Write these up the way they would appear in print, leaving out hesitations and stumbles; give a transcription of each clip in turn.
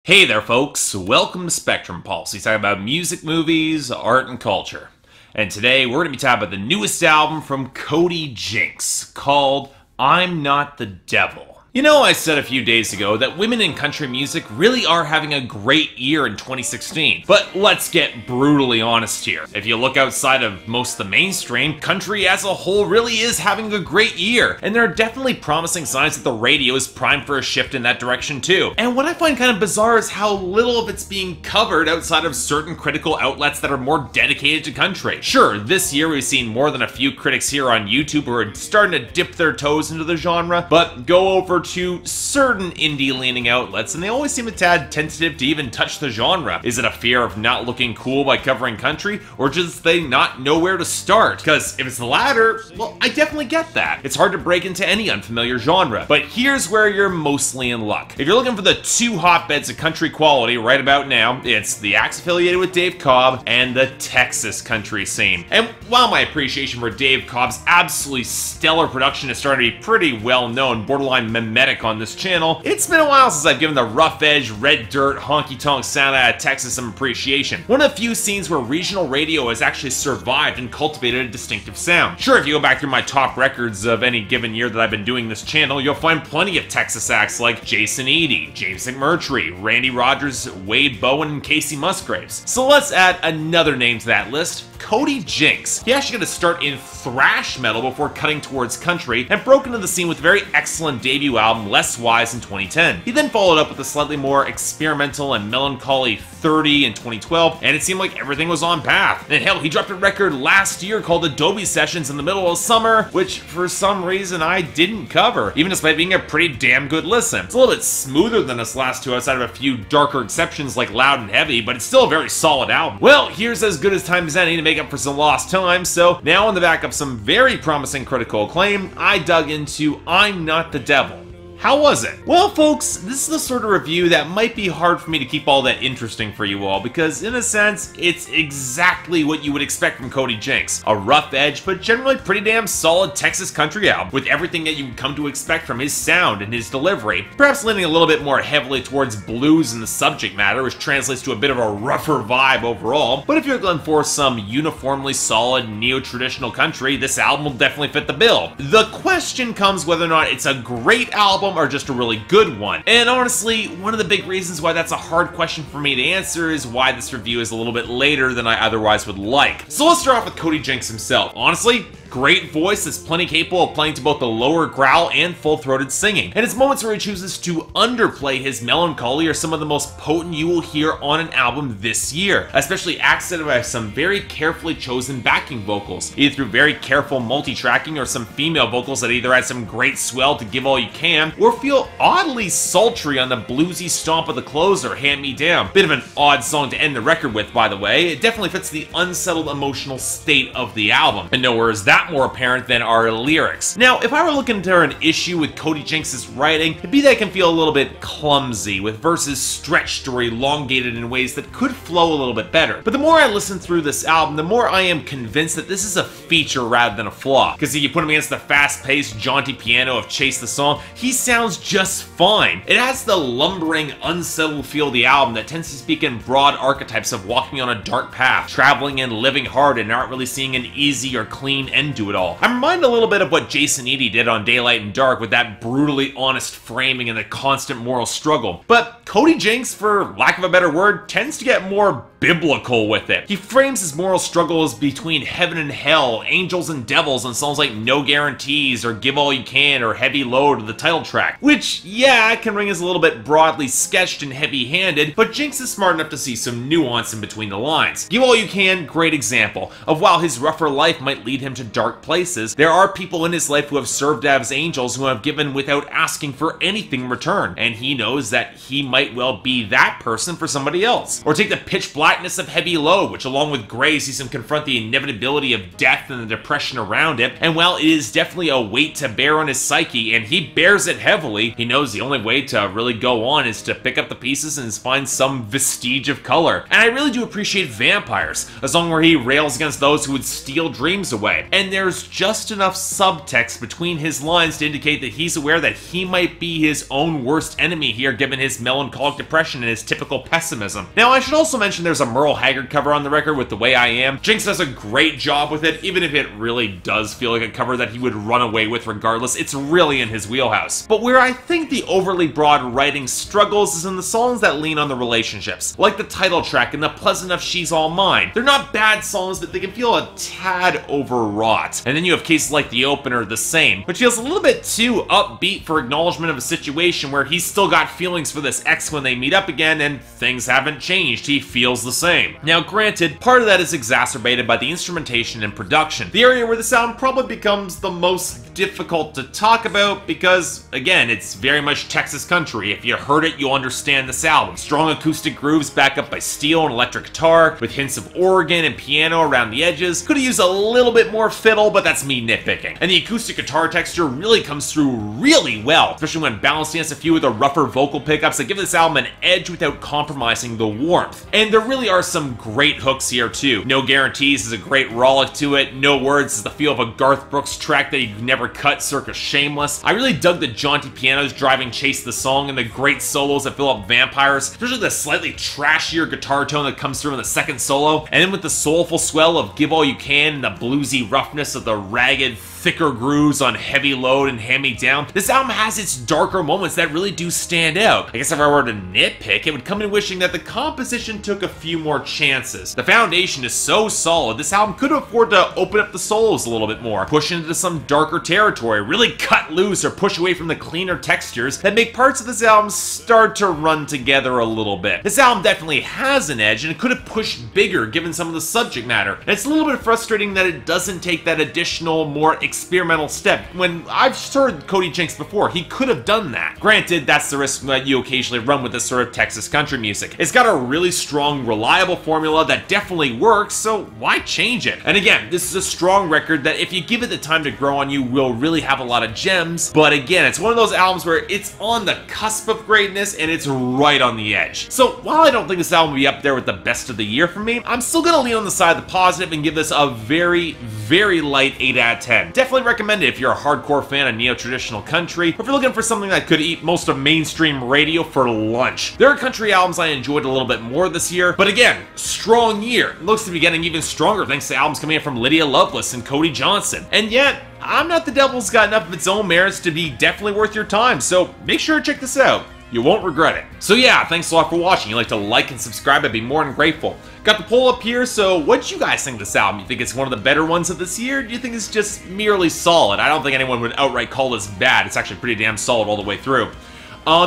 Hey there folks, welcome to Spectrum Pulse. We talk about music, movies, art, and culture. And today we're going to be talking about the newest album from Cody Jinks called I'm Not the Devil. You know, I said a few days ago that women in country music really are having a great year in 2016. But let's get brutally honest here. If you look outside of most of the mainstream, country as a whole really is having a great year. And there are definitely promising signs that the radio is primed for a shift in that direction too. And what I find kind of bizarre is how little of it's being covered outside of certain critical outlets that are more dedicated to country. Sure, this year we've seen more than a few critics here on YouTube who are starting to dip their toes into the genre, but go over to certain indie-leaning outlets, and they always seem a tad tentative to even touch the genre. Is it a fear of not looking cool by covering country, or just they not know where to start? Because if it's the latter, well, I definitely get that. It's hard to break into any unfamiliar genre, but here's where you're mostly in luck. If you're looking for the two hotbeds of country quality right about now, it's the acts affiliated with Dave Cobb and the Texas country scene. And while my appreciation for Dave Cobb's absolutely stellar production is starting to be pretty well known, borderline mimetic on this channel, it's been a while since I've given the rough edge, red dirt, honky-tonk sound out of Texas some appreciation. One of the few scenes where regional radio has actually survived and cultivated a distinctive sound. Sure, if you go back through my top records of any given year that I've been doing this channel, you'll find plenty of Texas acts like Jason Eady, James McMurtry, Randy Rogers, Wade Bowen, and Casey Musgraves. So let's add another name to that list, Cody Jinks. He actually got to start in thrash metal before cutting towards country, and broke into the scene with a very excellent debut album, Less Wise, in 2010. He then followed up with a slightly more experimental and melancholy 30 in 2012, and it seemed like everything was on path. And hell, he dropped a record last year called Adobe Sessions in the middle of summer, which for some reason I didn't cover, even despite being a pretty damn good listen. It's a little bit smoother than his last two outside of a few darker exceptions like Loud and Heavy, but it's still a very solid album. Well, here's as good as time as any to make up for some lost time, so now on the back of some very promising critical acclaim, I dug into I'm Not the Devil. How was it? Well, folks, this is the sort of review that might be hard for me to keep all that interesting for you all, because in a sense, it's exactly what you would expect from Cody Jinks. A rough edge, but generally pretty damn solid Texas country album, with everything that you would come to expect from his sound and his delivery. Perhaps leaning a little bit more heavily towards blues in the subject matter, which translates to a bit of a rougher vibe overall. But if you're looking for some uniformly solid neo-traditional country, this album will definitely fit the bill. The question comes whether or not it's a great album or just a really good one. And honestly, one of the big reasons why that's a hard question for me to answer is why this review is a little bit later than I otherwise would like. So let's start off with Cody Jinks himself. Honestly, great voice that's plenty capable of playing to both the lower growl and full-throated singing. And his moments where he chooses to underplay his melancholy are some of the most potent you will hear on an album this year, especially accented by some very carefully chosen backing vocals, either through very careful multi-tracking or some female vocals that either add some great swell to Give All You Can, or feel oddly sultry on the bluesy stomp of the closer, Hand Me Down. Bit of an odd song to end the record with, by the way. It definitely fits the unsettled emotional state of the album, and nowhere is that more apparent than our lyrics. Now, if I were looking to an issue with Cody Jinks' writing, it'd be that it can feel a little bit clumsy, with verses stretched or elongated in ways that could flow a little bit better. But the more I listen through this album, the more I am convinced that this is a feature rather than a flaw. Because if you put him against the fast-paced, jaunty piano of Chase the Song, he sounds just fine. It has the lumbering, unsettled feel of the album that tends to speak in broad archetypes of walking on a dark path, traveling and living hard and not really seeing an easy or clean end to it all. I'm reminded a little bit of what Jason Eady did on Daylight and Dark with that brutally honest framing and the constant moral struggle. But Cody Jinks, for lack of a better word, tends to get more biblical with it. He frames his moral struggles between heaven and hell, angels and devils, on songs like No Guarantees or Give All You Can or Heavy Load or the title track, which, yeah, can ring as a little bit broadly sketched and heavy-handed, but Jinks is smart enough to see some nuance in between the lines. Give All You Can, great example of while his rougher life might lead him to dark places, there are people in his life who have served as angels who have given without asking for anything in return, and he knows that he might well be that person for somebody else. Or take the pitch black blackness of Heavy Load, which along with Gray sees him confront the inevitability of death and the depression around it, and while it is definitely a weight to bear on his psyche, and he bears it heavily, he knows the only way to really go on is to pick up the pieces and find some vestige of color. And I really do appreciate Vampires, a song where he rails against those who would steal dreams away. And and there's just enough subtext between his lines to indicate that he's aware that he might be his own worst enemy here given his melancholic depression and his typical pessimism. Now, I should also mention there's a Merle Haggard cover on the record with The Way I Am. Jinks does a great job with it, even if it really does feel like a cover that he would run away with regardless. It's really in his wheelhouse. But where I think the overly broad writing struggles is in the songs that lean on the relationships, like the title track and the Pleasant Enough She's All Mine. They're not bad songs, but they can feel a tad overwrought. And then you have cases like the opener, The Same, which feels a little bit too upbeat for acknowledgement of a situation where he's still got feelings for this ex when they meet up again and things haven't changed. He feels the same. Now granted, part of that is exacerbated by the instrumentation and production, the area where the sound probably becomes the most difficult to talk about because, again, it's very much Texas country. If you heard it, you'll understand this album. Strong acoustic grooves backed up by steel and electric guitar, with hints of organ and piano around the edges. Could have used a little bit more fiddle, but that's me nitpicking. And the acoustic guitar texture really comes through really well, especially when balancing against a few of the rougher vocal pickups that give this album an edge without compromising the warmth. And there really are some great hooks here too. No Guarantees is a great rollick to it. No Words is the feel of a Garth Brooks track that you've never cut circa Shameless. I really dug the jaunty pianos driving Chase the Song and the great solos that fill up Vampires, especially the slightly trashier guitar tone that comes through in the second solo, and then with the soulful swell of Give All You Can and the bluesy roughness of the ragged, thicker grooves on Heavy Load and Hand Me Down. This album has its darker moments that really do stand out. I guess if I were to nitpick, it would come in wishing that the composition took a few more chances. The foundation is so solid, this album could afford to open up the solos a little bit more, push into some darker territory, really cut loose or push away from the cleaner textures that make parts of this album start to run together a little bit. This album definitely has an edge and it could have pushed bigger given some of the subject matter. And it's a little bit frustrating that it doesn't take that additional, more experimental step. When I've heard Cody Jinks before, he could have done that. Granted, that's the risk that you occasionally run with this sort of Texas country music. It's got a really strong, reliable formula that definitely works, so why change it? And again, this is a strong record that if you give it the time to grow on you, will really have a lot of gems, but again, it's one of those albums where it's on the cusp of greatness and it's right on the edge. So while I don't think this album will be up there with the best of the year for me, I'm still gonna lean on the side of the positive and give this a very, very light 8 out of 10. Definitely recommend it if you're a hardcore fan of neo-traditional country, or if you're looking for something that could eat most of mainstream radio for lunch. There are country albums I enjoyed a little bit more this year, but again, strong year. It looks to be getting even stronger thanks to albums coming in from Lydia Loveless and Cody Johnson. And yet, I'm Not the Devil's got enough of its own merits to be definitely worth your time, so make sure to check this out. You won't regret it. So yeah, thanks a lot for watching. If you'd like to like and subscribe, I'd be more than grateful. Got the poll up here, so what do you guys think of this album? You think it's one of the better ones of this year? Do you think it's just merely solid? I don't think anyone would outright call this bad. It's actually pretty damn solid all the way through.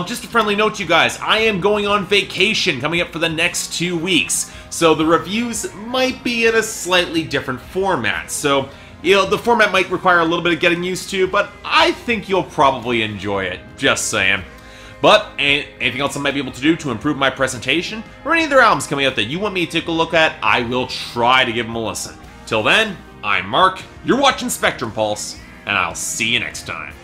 Just a friendly note to you guys, I am going on vacation coming up for the next 2 weeks, so the reviews might be in a slightly different format. So, you know, the format might require a little bit of getting used to, but I think you'll probably enjoy it. Just saying. But anything else I might be able to do to improve my presentation, or any other albums coming out that you want me to take a look at, I will try to give them a listen. Till then, I'm Mark, you're watching Spectrum Pulse, and I'll see you next time.